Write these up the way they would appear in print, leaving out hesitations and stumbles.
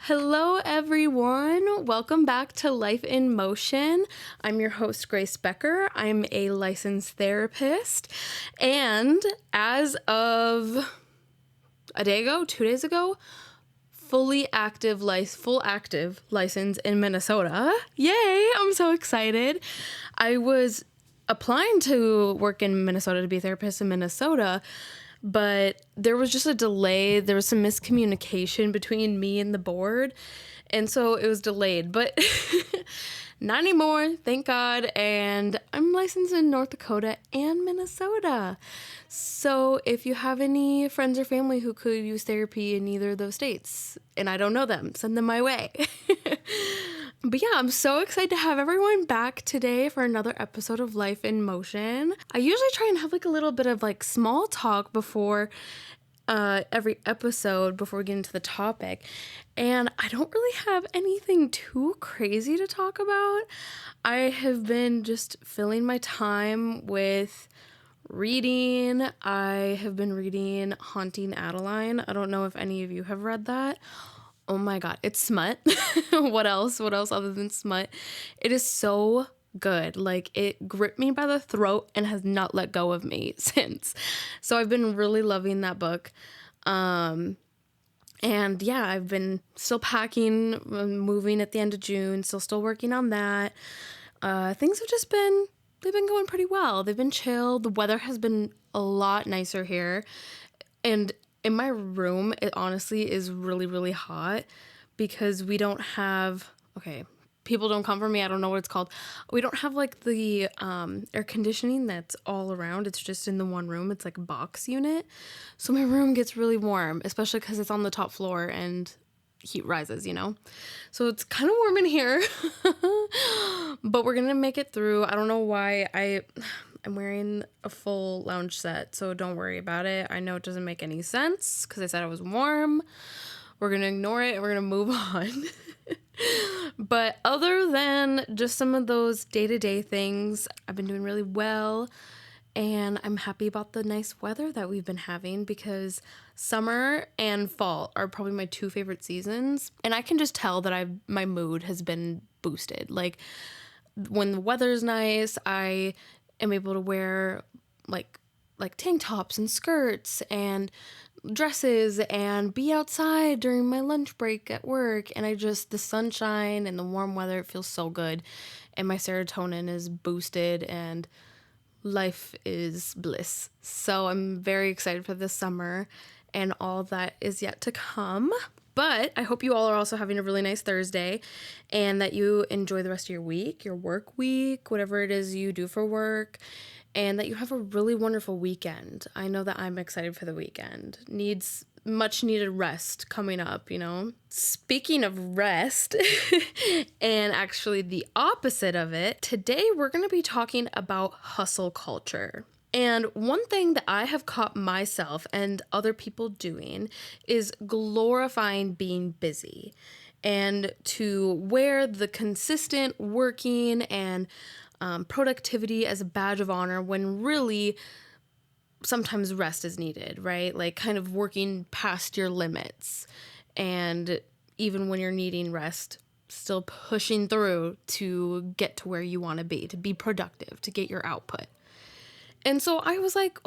Hello, everyone. Welcome back to Life in Motion. I'm your host, Grace Becker. I'm a licensed therapist. And as of a day ago, 2 days ago, full active license in Minnesota. Yay! I'm so excited. I was applying to work in Minnesota to be a therapist in Minnesota, but there was just a delay. There was some miscommunication between me and the board, and so it was delayed, but not anymore, thank God, and I'm licensed in North Dakota and Minnesota. So if you have any friends or family who could use therapy in either of those states, and I don't know them, send them my way. But yeah, I'm so excited to have everyone back today for another episode of Life in Motion. I usually try and have like a little bit of like small talk before every episode before we get into the topic. And I don't really have anything too crazy to talk about. I have been just filling my time with reading. I have been reading Haunting Adeline. I don't know if any of you have read that. Oh my God, it's smut. What else other than smut? It is so good. Like, it gripped me by the throat and has not let go of me since. So I've been really loving that book. And yeah, I've been still packing, moving at the end of June, still working on that. Things have just they've been going pretty well. They've been chill. The weather has been a lot nicer here. And in my room, it honestly is really, really hot because we don't have, people don't come for me. I don't know what it's called. We don't have like the air conditioning that's all around. It's just in the one room. It's like a box unit. So my room gets really warm, especially because it's on the top floor and heat rises, So it's kind of warm in here, but we're going to make it through. I don't know why I'm wearing a full lounge set, so don't worry about it. I know it doesn't make any sense because I said I was warm. We're going to ignore it and we're going to move on. But other than just some of those day-to-day things, I've been doing really well. And I'm happy about the nice weather that we've been having because summer and fall are probably my two favorite seasons. And I can just tell that my mood has been boosted. Like, when the weather's nice, I am able to wear like tank tops and skirts and dresses and be outside during my lunch break at work. And the sunshine and the warm weather, it feels so good. And my serotonin is boosted and life is bliss. So I'm very excited for this summer and all that is yet to come. But I hope you all are also having a really nice Thursday and that you enjoy the rest of your week, your work week, whatever it is you do for work, and that you have a really wonderful weekend. I know that I'm excited for the weekend. Needs much needed rest coming up, Speaking of rest, and actually the opposite of it, today we're going to be talking about hustle culture. And one thing that I have caught myself and other people doing is glorifying being busy and to wear the consistent working and productivity as a badge of honor when really sometimes rest is needed, right? Like kind of working past your limits. And even when you're needing rest, still pushing through to get to where you want to be productive, to get your output. And so I was like,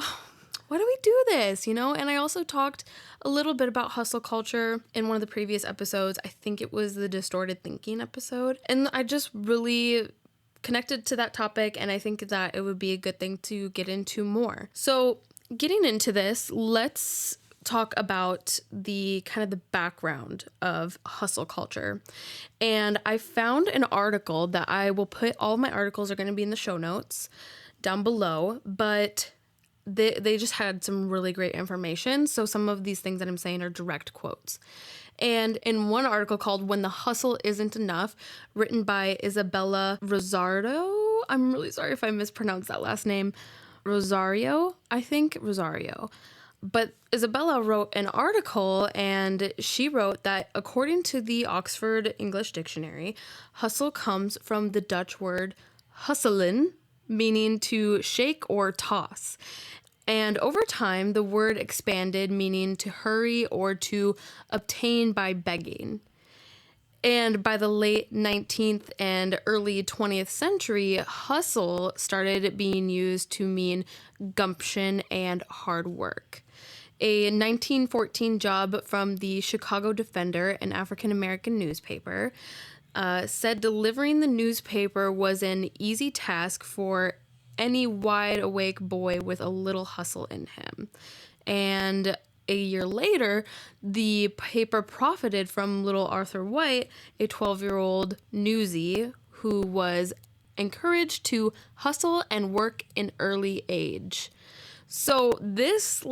why do we do this? And I also talked a little bit about hustle culture in one of the previous episodes. I think it was the distorted thinking episode. And I just really connected to that topic, and I think that it would be a good thing to get into more. So getting into this, let's talk about the kind of the background of hustle culture. And I found an article that I will put, all of my articles are going to be in the show notes down below, but they just had some really great information. So some of these things that I'm saying are direct quotes. And in one article called When the Hustle Isn't Enough, written by Isabella Rosario, I'm really sorry if I mispronounced that last name, Rosario. But Isabella wrote an article, and she wrote that according to the Oxford English Dictionary, hustle comes from the Dutch word husselen, meaning to shake or toss. And over time, the word expanded, meaning to hurry or to obtain by begging. And by the late 19th and early 20th century, hustle started being used to mean gumption and hard work. A 1914 job from the Chicago Defender, an African-American newspaper, said delivering the newspaper was an easy task for any wide-awake boy with a little hustle in him. And a year later, the paper profited from little Arthur White, a 12-year-old newsie who was encouraged to hustle and work in early age. So this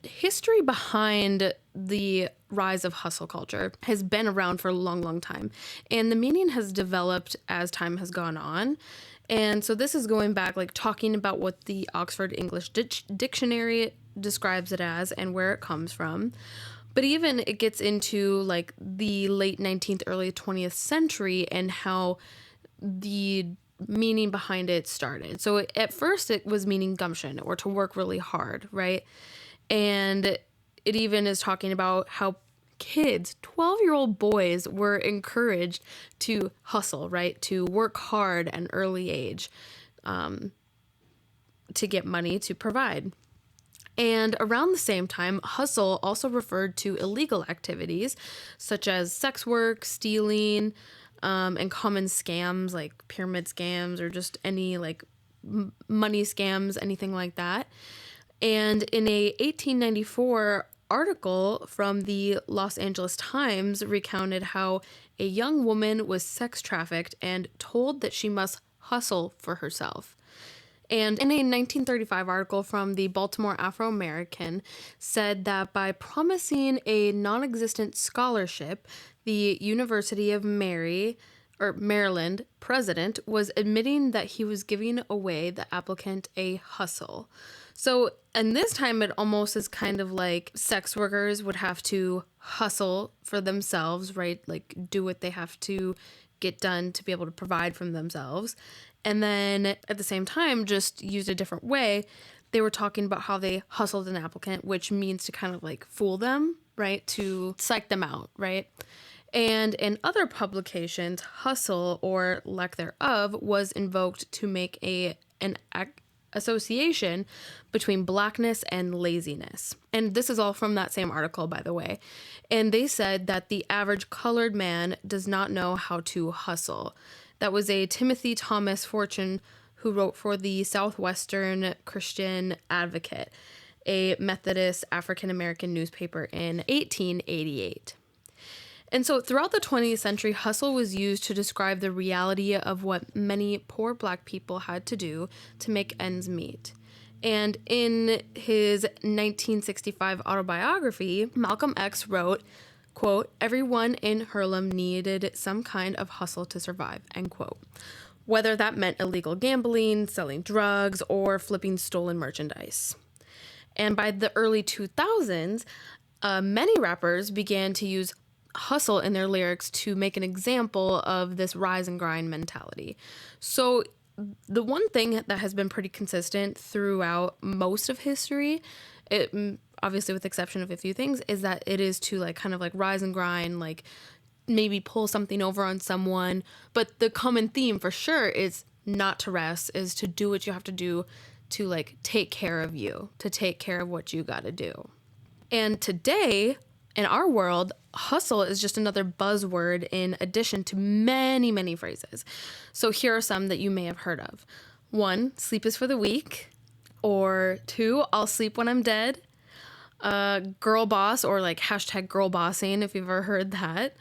history behind the rise of hustle culture has been around for a long, long time. And the meaning has developed as time has gone on. And so this is going back, talking about what the Oxford English Dictionary describes it as and where it comes from. But even it gets into the late 19th, early 20th century and how the meaning behind it started. So at first it was meaning gumption or to work really hard, right? And it even is talking about how kids, 12-year-old boys, were encouraged to hustle, right? To work hard at an early age to get money to provide. And around the same time, hustle also referred to illegal activities such as sex work, stealing, and common scams like pyramid scams or just any money scams, anything like that. And in a 1894 article from the Los Angeles Times recounted how a young woman was sex trafficked and told that she must hustle for herself. And in a 1935 article from the Baltimore Afro-American said that by promising a non-existent scholarship, the University of Maryland president was admitting that he was giving away the applicant a hustle. So, and this time it almost is kind of like sex workers would have to hustle for themselves, right? Do what they have to get done to be able to provide for themselves. And then at the same time, just used a different way, they were talking about how they hustled an applicant, which means to kind of fool them, right? To psych them out, right? And in other publications, hustle or lack thereof was invoked to make an association between blackness and laziness. And this is all from that same article, by the way. And they said that the average colored man does not know how to hustle. That was a Timothy Thomas Fortune who wrote for the Southwestern Christian Advocate, a Methodist African-American newspaper in 1888. And so throughout the 20th century, hustle was used to describe the reality of what many poor Black people had to do to make ends meet. And in his 1965 autobiography, Malcolm X wrote, quote, "Everyone in Harlem needed some kind of hustle to survive," end quote. Whether that meant illegal gambling, selling drugs, or flipping stolen merchandise. And by the early 2000s, many rappers began to use hustle in their lyrics to make an example of this rise and grind mentality. So the one thing that has been pretty consistent throughout most of history, obviously with the exception of a few things, is that it is to rise and grind, maybe pull something over on someone. But the common theme for sure is not to rest, is to do what you have to do to take care of you, to take care of what you got to do. And today, in our world, hustle is just another buzzword in addition to many, many phrases. So here are some that you may have heard of. 1, sleep is for the weak. Or 2, I'll sleep when I'm dead. Girl boss, or hashtag girl bossing, if you've ever heard that.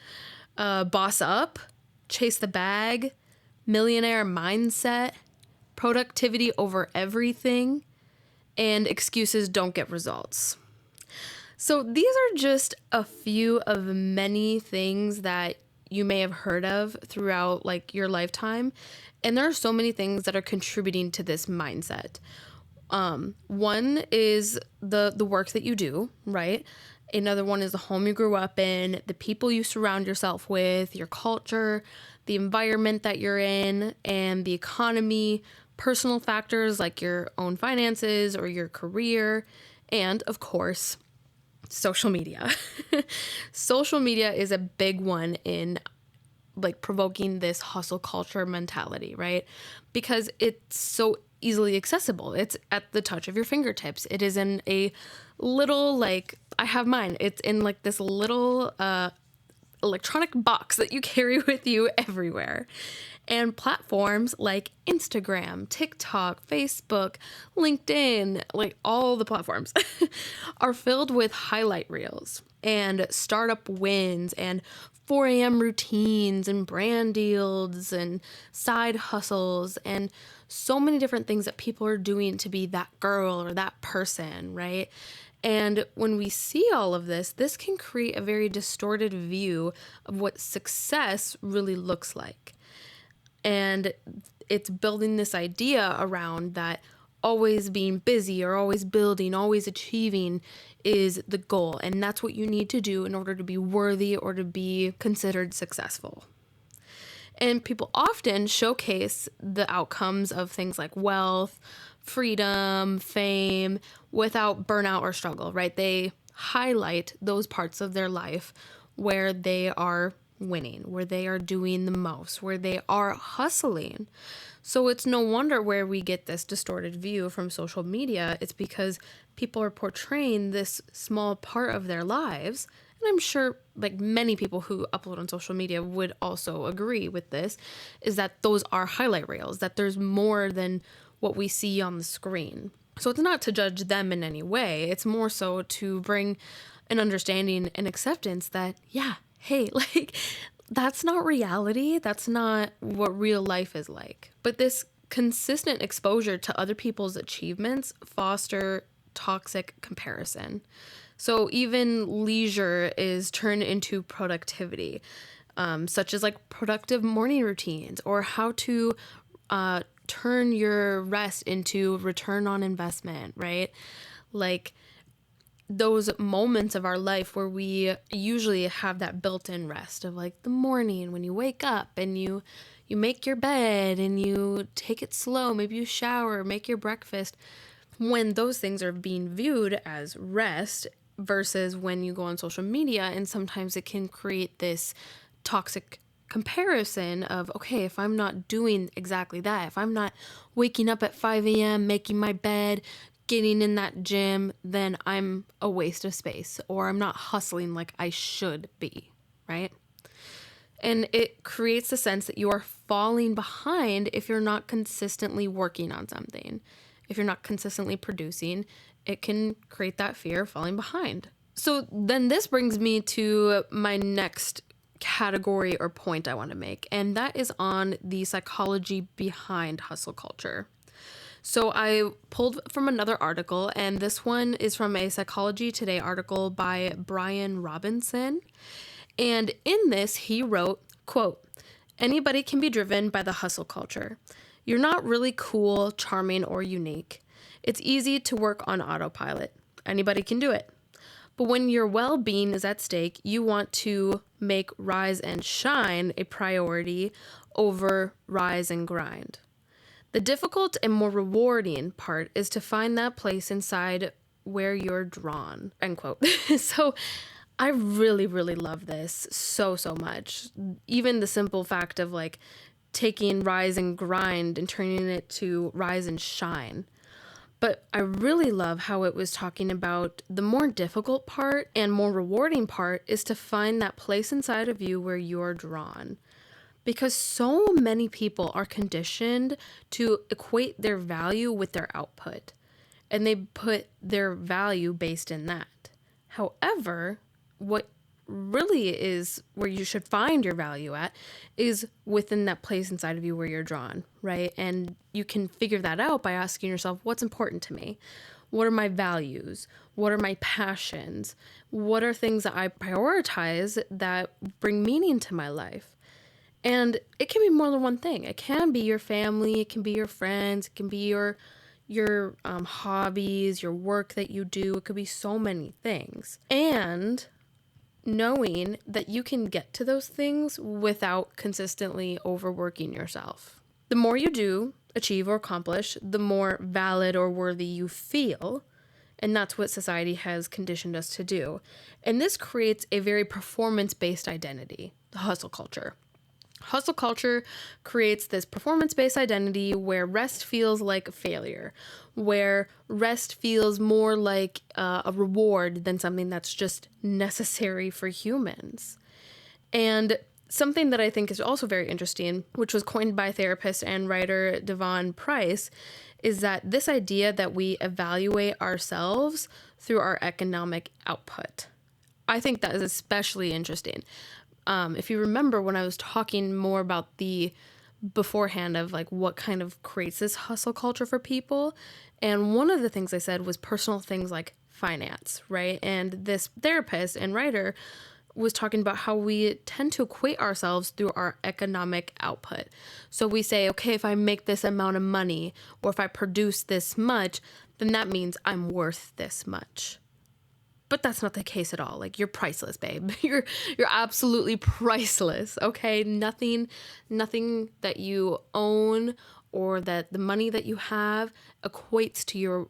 Boss up, chase the bag, millionaire mindset, productivity over everything, and excuses don't get results. So these are just a few of many things that you may have heard of throughout your lifetime. And there are so many things that are contributing to this mindset. One is the work that you do, right? Another one is the home you grew up in, the people you surround yourself with, your culture, the environment that you're in, and the economy, personal factors like your own finances or your career, and of course, social media. Social media is a big one in like provoking this hustle culture mentality, right? Because it's so easily accessible. It's at the touch of your fingertips. It is in a little, like, I have mine. It's in like this little electronic box that you carry with you everywhere. And platforms like Instagram, TikTok, Facebook, LinkedIn, like all the platforms are filled with highlight reels and startup wins and 4 a.m. routines and brand deals and side hustles and so many different things that people are doing to be that girl or that person, right? And when we see all of this, this can create a very distorted view of what success really looks like. And it's building this idea around that always being busy or always building, always achieving is the goal. And that's what you need to do in order to be worthy or to be considered successful. And people often showcase the outcomes of things like wealth, freedom, fame, without burnout or struggle, right? They highlight those parts of their life where they are winning, where they are doing the most, where they are hustling. So it's no wonder where we get this distorted view from social media. It's because people are portraying this small part of their lives. And I'm sure like many people who upload on social media would also agree with this, is that those are highlight reels, that there's more than what we see on the screen. So it's not to judge them in any way. It's more so to bring an understanding and acceptance that, yeah, hey, like, that's not reality. That's not what real life is like. But this consistent exposure to other people's achievements foster toxic comparison. So even leisure is turned into productivity, such as like productive morning routines or how to turn your rest into return on investment, right? Like, those moments of our life where we usually have that built-in rest of like the morning when you wake up and you make your bed and you take it slow, maybe you shower, make your breakfast, when those things are being viewed as rest versus when you go on social media, and sometimes it can create this toxic comparison of, okay, if I'm not doing exactly that, if I'm not waking up at 5 a.m., making my bed, getting in that gym, then I'm a waste of space, or I'm not hustling like I should be, right? And it creates the sense that you are falling behind if you're not consistently working on something. If you're not consistently producing, it can create that fear of falling behind. So then this brings me to my next category or point I want to make, and that is on the psychology behind hustle culture. So I pulled from another article, and this one is from a Psychology Today article by Brian Robinson. And in this, he wrote, quote, "Anybody can be driven by the hustle culture. You're not really cool, charming, or unique. It's easy to work on autopilot. Anybody can do it. But when your well-being is at stake, you want to make rise and shine a priority over rise and grind. The difficult and more rewarding part is to find that place inside where you're drawn," end quote. So I really, really love this so much. Even the simple fact of like taking rise and grind and turning it to rise and shine. But I really love how it was talking about the more difficult part and more rewarding part is to find that place inside of you where you're drawn. Because so many people are conditioned to equate their value with their output, and they put their value based in that. However, what really is where you should find your value at is within that place inside of you where you're drawn, right? And you can figure that out by asking yourself, what's important to me? What are my values? What are my passions? What are things that I prioritize that bring meaning to my life? And it can be more than one thing. It can be your family, it can be your friends, it can be your hobbies, your work that you do. It could be so many things. And knowing that you can get to those things without consistently overworking yourself. The more you do, achieve, or accomplish, the more valid or worthy you feel. And that's what society has conditioned us to do. And this creates a very performance-based identity, the hustle culture. Hustle culture creates this performance-based identity where rest feels like a failure, where rest feels more like a reward than something that's just necessary for humans. And something that I think is also very interesting, which was coined by therapist and writer Devon Price, is that this idea that we evaluate ourselves through our economic output. I think that is especially interesting. If you remember when I was talking more about the beforehand of like what kind of creates this hustle culture for people, and one of the things I said was personal things like finance, right? And this therapist and writer was talking about how we tend to equate ourselves through our economic output. So we say, okay, if I make this amount of money or if I produce this much, then that means I'm worth this much. But that's not the case at all. Like, you're priceless, babe. You're absolutely priceless, okay? Nothing that you own or that the money that you have equates to your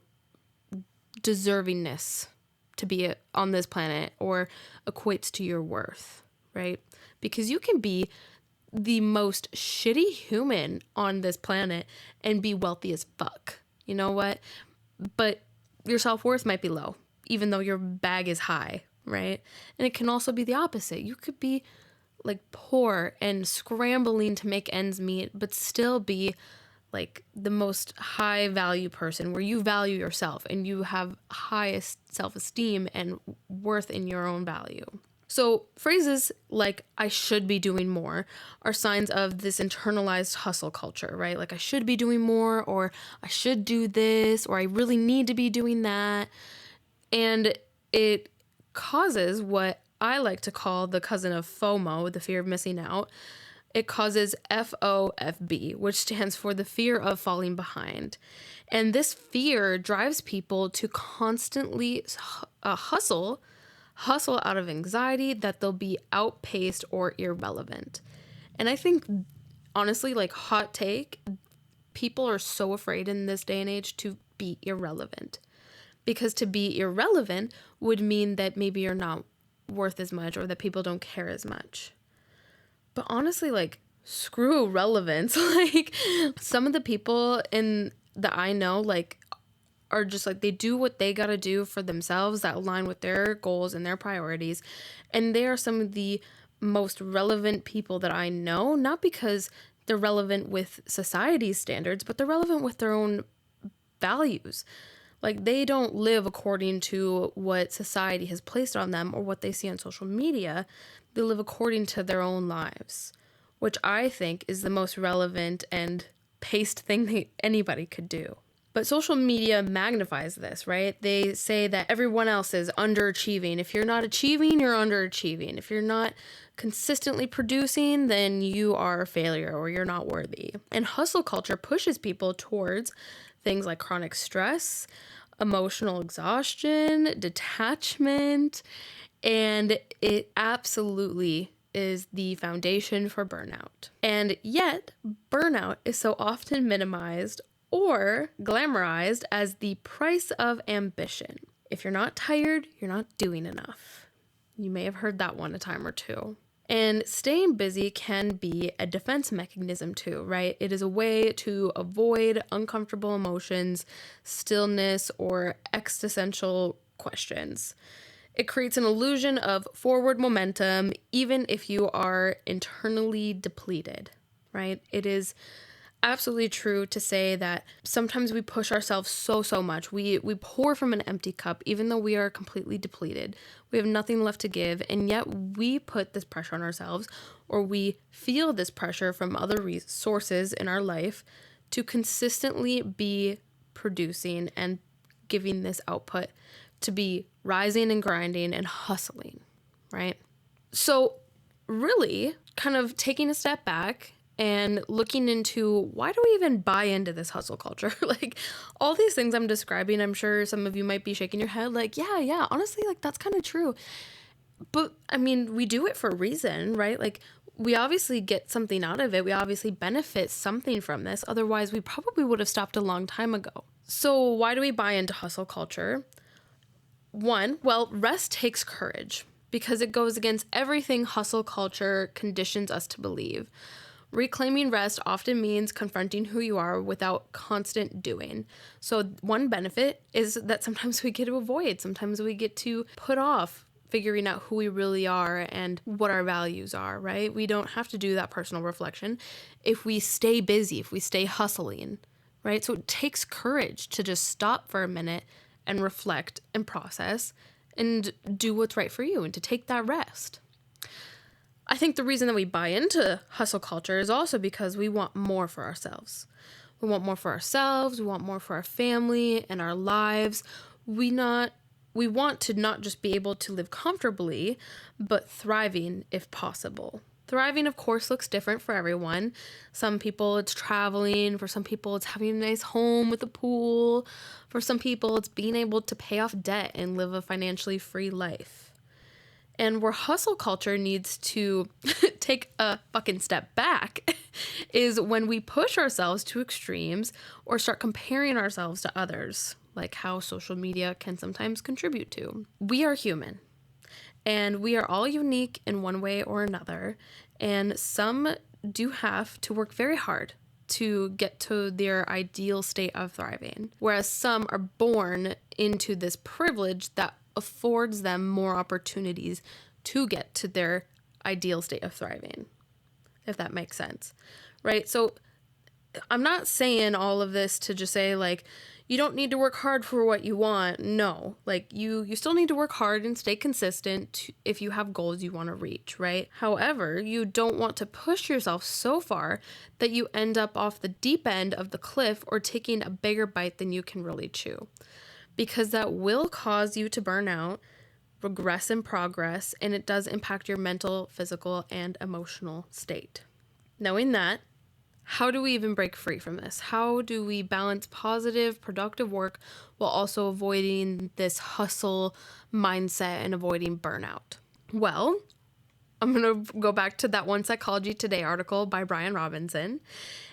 deservingness to be on this planet or equates to your worth, right? Because you can be the most shitty human on this planet and be wealthy as fuck. You know what? But your self-worth might be low, even though your bag is high, right? And it can also be the opposite. You could be like poor and scrambling to make ends meet, but still be like the most high value person where you value yourself and you have highest self-esteem and worth in your own value. So phrases like I should be doing more are signs of this internalized hustle culture, right? Like I should be doing more, or I should do this, or I really need to be doing that. And it causes what I like to call the cousin of FOMO, the fear of missing out. It causes FOFB, which stands for the fear of falling behind. And this fear drives people to constantly hustle out of anxiety that they'll be outpaced or irrelevant. And I think, honestly, like hot take, people are so afraid in this day and age to be irrelevant. Because to be irrelevant would mean that maybe you're not worth as much or that people don't care as much. But honestly, like, screw relevance. Like, some of the people that I know, like, are just like, they do what they gotta do for themselves that align with their goals and their priorities. And they are some of the most relevant people that I know, not because they're relevant with society's standards, but they're relevant with their own values. Like, they don't live according to what society has placed on them or what they see on social media. They live according to their own lives, which I think is the most relevant and paced thing that anybody could do. But social media magnifies this, right? They say that everyone else is underachieving. If you're not achieving, you're underachieving. If you're not consistently producing, then you are a failure or you're not worthy. And hustle culture pushes people towards things like chronic stress, emotional exhaustion, detachment, and it absolutely is the foundation for burnout. And yet, burnout is so often minimized or glamorized as the price of ambition. If you're not tired, you're not doing enough. You may have heard that one a time or two. And staying busy can be a defense mechanism too, right? It is a way to avoid uncomfortable emotions, stillness, or existential questions. It creates an illusion of forward momentum, even if you are internally depleted, right? It is absolutely true to say that sometimes we push ourselves so much. We pour from an empty cup, even though we are completely depleted. We have nothing left to give, and yet we put this pressure on ourselves, or we feel this pressure from other sources in our life to consistently be producing and giving this output, to be rising and grinding and hustling, right? So really kind of taking a step back and looking into, why do we even buy into this hustle culture? Like, all these things I'm describing, I'm sure some of you might be shaking your head like, yeah, honestly, like, that's kind of true. But I mean, we do it for a reason, right? Like, we obviously get something out of it. We obviously benefit something from this. Otherwise, we probably would have stopped a long time ago. So why do we buy into hustle culture? One, well, rest takes courage because it goes against everything hustle culture conditions us to believe. Reclaiming rest often means confronting who you are without constant doing. So one benefit is that sometimes we get to avoid, sometimes we get to put off figuring out who we really are and what our values are, right? We don't have to do that personal reflection if we stay busy, if we stay hustling, right? So it takes courage to just stop for a minute and reflect and process and do what's right for you and to take that rest. I think the reason that we buy into hustle culture is also because we want more for ourselves. We want more for ourselves, we want more for our family and our lives. We want to not just be able to live comfortably, but thriving if possible. Thriving, of course, looks different for everyone. Some people it's traveling. For some people it's having a nice home with a pool. For some people it's being able to pay off debt and live a financially free life. And where hustle culture needs to take a fucking step back is when we push ourselves to extremes or start comparing ourselves to others, like how social media can sometimes contribute to. We are human, and we are all unique in one way or another, and some do have to work very hard to get to their ideal state of thriving, whereas some are born into this privilege that affords them more opportunities to get to their ideal state of thriving, if that makes sense, right? So I'm not saying all of this to just say, like, you don't need to work hard for what you want. No, like you still need to work hard and stay consistent if you have goals you want to reach, right? However, you don't want to push yourself so far that you end up off the deep end of the cliff or taking a bigger bite than you can really chew, because that will cause you to burn out, regress in progress, and it does impact your mental, physical, and emotional state. Knowing that, how do we even break free from this? How do we balance positive, productive work while also avoiding this hustle mindset and avoiding burnout? Well, I'm going to go back to that one Psychology Today article by Brian Robinson.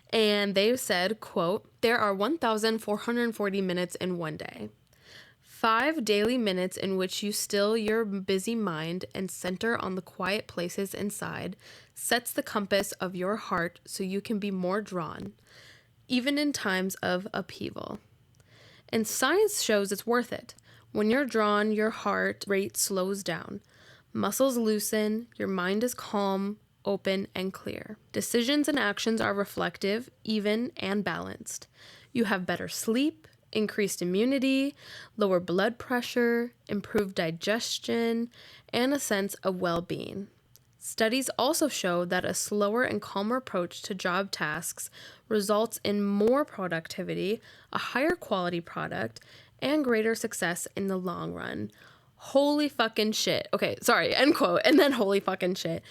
And they said, quote, "There are 1,440 minutes in one day. 5 daily minutes in which you still your busy mind and center on the quiet places inside sets the compass of your heart so you can be more drawn, even in times of upheaval. And science shows it's worth it. When you're drawn, your heart rate slows down. Muscles loosen, your mind is calm, open, and clear. Decisions and actions are reflective, even, and balanced. You have better sleep, increased immunity, lower blood pressure, improved digestion, and a sense of well-being. Studies also show that a slower and calmer approach to job tasks results in more productivity, a higher quality product, and greater success in the long run." Holy fucking shit. Okay, sorry, end quote, and then holy fucking shit.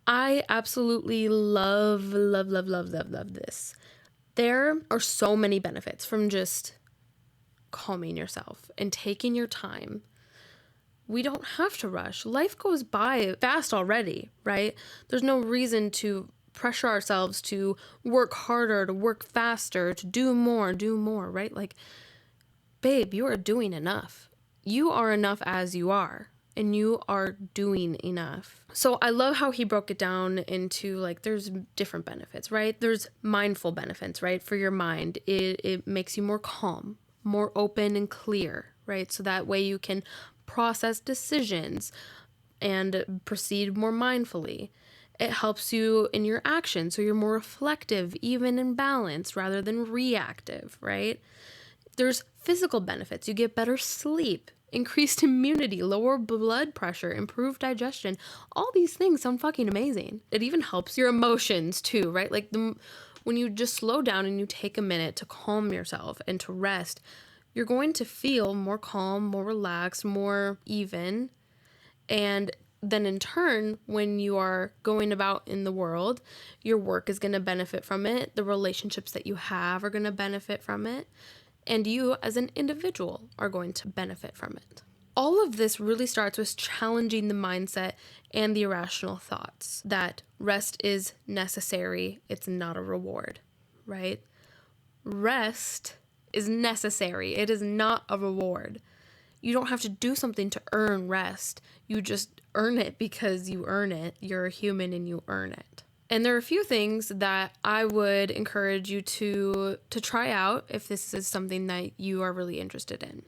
I absolutely love this. There are so many benefits from just calming yourself and taking your time. We don't have to rush. Life goes by fast already, right? There's no reason to pressure ourselves to work harder, to work faster, to do more, right? Like, babe, you are doing enough. You are enough as you are, and you are doing enough. So I love how he broke it down into, like, there's different benefits, right? There's mindful benefits, right? For your mind, it makes you more calm, more open and clear, right? So that way you can process decisions and proceed more mindfully. It helps you in your actions, so you're more reflective, even in balance, rather than reactive, right? There's physical benefits. You get better sleep, increased immunity, lower blood pressure, improved digestion. All these things sound fucking amazing. It even helps your emotions too, right? Like when you just slow down and you take a minute to calm yourself and to rest, you're going to feel more calm, more relaxed, more even. And then in turn, when you are going about in the world, your work is going to benefit from it. The relationships that you have are going to benefit from it. And you as an individual are going to benefit from it. All of this really starts with challenging the mindset and the irrational thoughts that rest is necessary. It's not a reward, right? Rest is necessary. It is not a reward. You don't have to do something to earn rest. You just earn it because you earn it. You're a human and you earn it. And there are a few things that I would encourage you to try out if this is something that you are really interested in.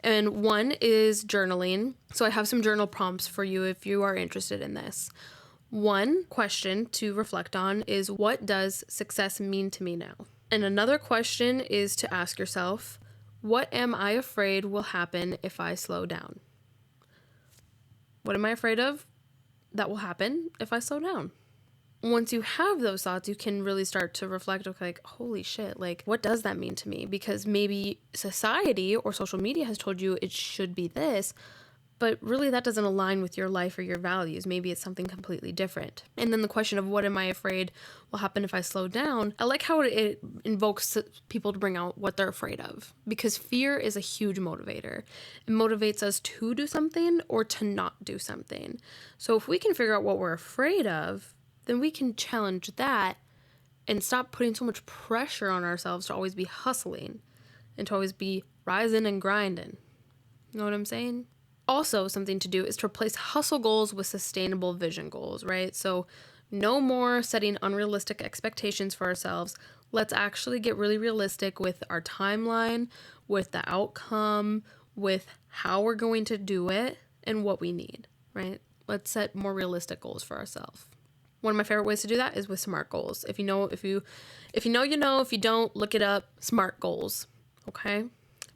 And one is journaling. So I have some journal prompts for you if you are interested in this. One question to reflect on is, what does success mean to me now? And another question is to ask yourself, what am I afraid will happen if I slow down? What am I afraid of that will happen if I slow down? Once you have those thoughts, you can really start to reflect, okay, like, holy shit, like, what does that mean to me? Because maybe society or social media has told you it should be this, but really that doesn't align with your life or your values. Maybe it's something completely different. And then the question of what am I afraid will happen if I slow down? I like how it invokes people to bring out what they're afraid of, because fear is a huge motivator. It motivates us to do something or to not do something. So if we can figure out what we're afraid of, then we can challenge that and stop putting so much pressure on ourselves to always be hustling and to always be rising and grinding. You know what I'm saying? Also, something to do is to replace hustle goals with sustainable vision goals, right? So no more setting unrealistic expectations for ourselves. Let's actually get really realistic with our timeline, with the outcome, with how we're going to do it, and what we need, right? Let's set more realistic goals for ourselves. One of my favorite ways to do that is with SMART goals. If you know, you know. If you don't, look it up. SMART goals. Okay?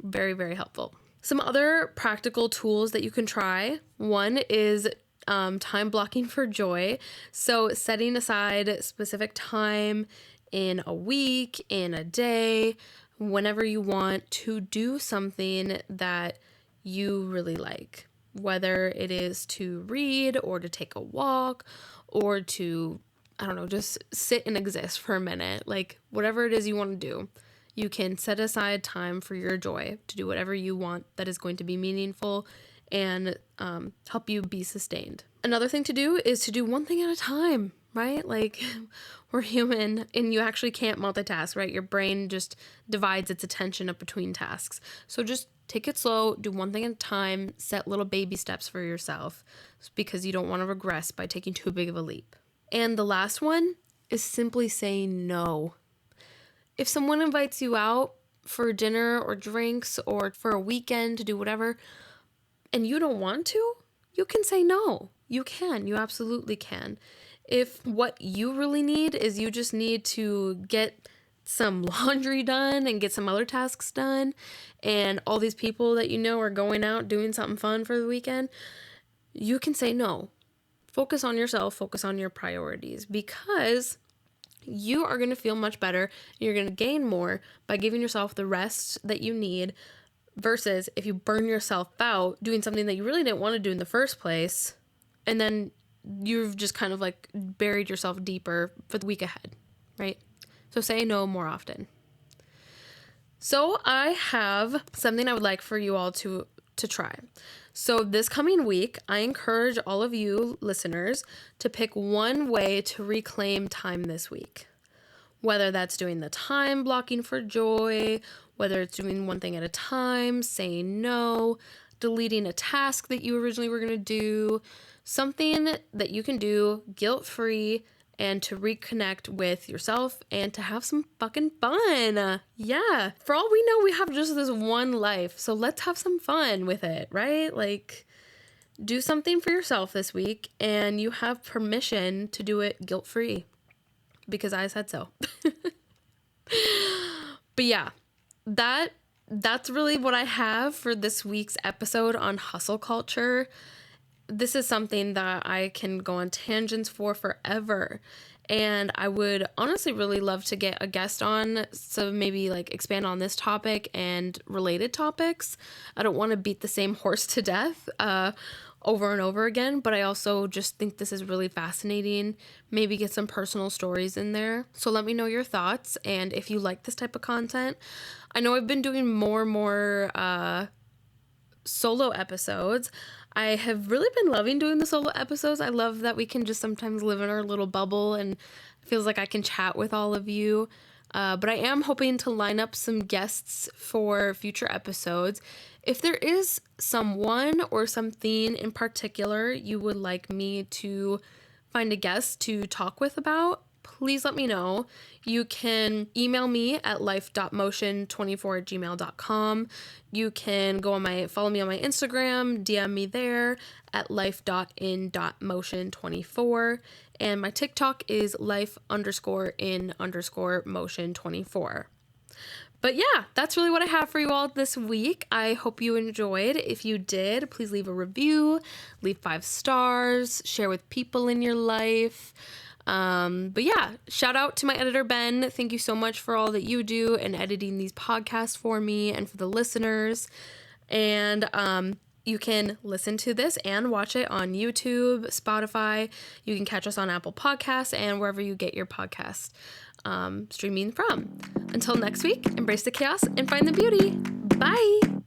Very, very helpful. Some other practical tools that you can try. One is time blocking for joy. So setting aside specific time in a week, in a day, whenever you want to do something that you really like. Whether it is to read or to take a walk or to, I don't know, just sit and exist for a minute. Like whatever it is you want to do, you can set aside time for your joy to do whatever you want that is going to be meaningful and help you be sustained. Another thing to do is to do one thing at a time, right? Like we're human and you actually can't multitask, right? Your brain just divides its attention up between tasks. So just take it slow, do one thing at a time, set little baby steps for yourself because you don't want to regress by taking too big of a leap. And the last one is simply saying no. If someone invites you out for dinner or drinks or for a weekend to do whatever, and you don't want to, you can say no. You can. You absolutely can. If what you really need is you just need to get some laundry done and get some other tasks done, and all these people that you know are going out doing something fun for the weekend, you can say no. Focus on yourself, focus on your priorities, because you are going to feel much better. You're going to gain more by giving yourself the rest that you need versus if you burn yourself out doing something that you really didn't want to do in the first place, and then you've just kind of like buried yourself deeper for the week ahead, right? So say no more often. So I have something I would like for you all to try. So this coming week, I encourage all of you listeners to pick one way to reclaim time this week. Whether that's doing the time blocking for joy, whether it's doing one thing at a time, saying no, deleting a task that you originally were going to do, something that you can do guilt-free and to reconnect with yourself and to have some fucking fun. Yeah. For all we know, we have just this one life. So let's have some fun with it, right? Like, do something for yourself this week and you have permission to do it guilt-free because I said so. But yeah, that's really what I have for this week's episode on hustle culture. This is something that I can go on tangents for forever. And I would honestly really love to get a guest on, so maybe like expand on this topic and related topics. I don't want to beat the same horse to death over and over again, but I also just think this is really fascinating. Maybe get some personal stories in there. So let me know your thoughts and if you like this type of content. I know I've been doing more and more solo episodes. I have really been loving doing the solo episodes. I love that we can just sometimes live in our little bubble and it feels like I can chat with all of you. But I am hoping to line up some guests for future episodes. If there is someone or something in particular you would like me to find a guest to talk with about, please let me know. You can email me at life.motion24@gmail.com. You can follow me on my Instagram, DM me there at life.in.motion24. And my TikTok is life_in_motion24. But yeah, that's really what I have for you all this week. I hope you enjoyed. If you did, please leave a review, leave 5 stars, share with people in your life. But yeah, shout out to my editor, Ben. Thank you so much for all that you do in editing these podcasts for me and for the listeners. And you can listen to this and watch it on YouTube, Spotify. You can catch us on Apple Podcasts and wherever you get your podcast streaming from. Until next week, embrace the chaos and find the beauty. Bye!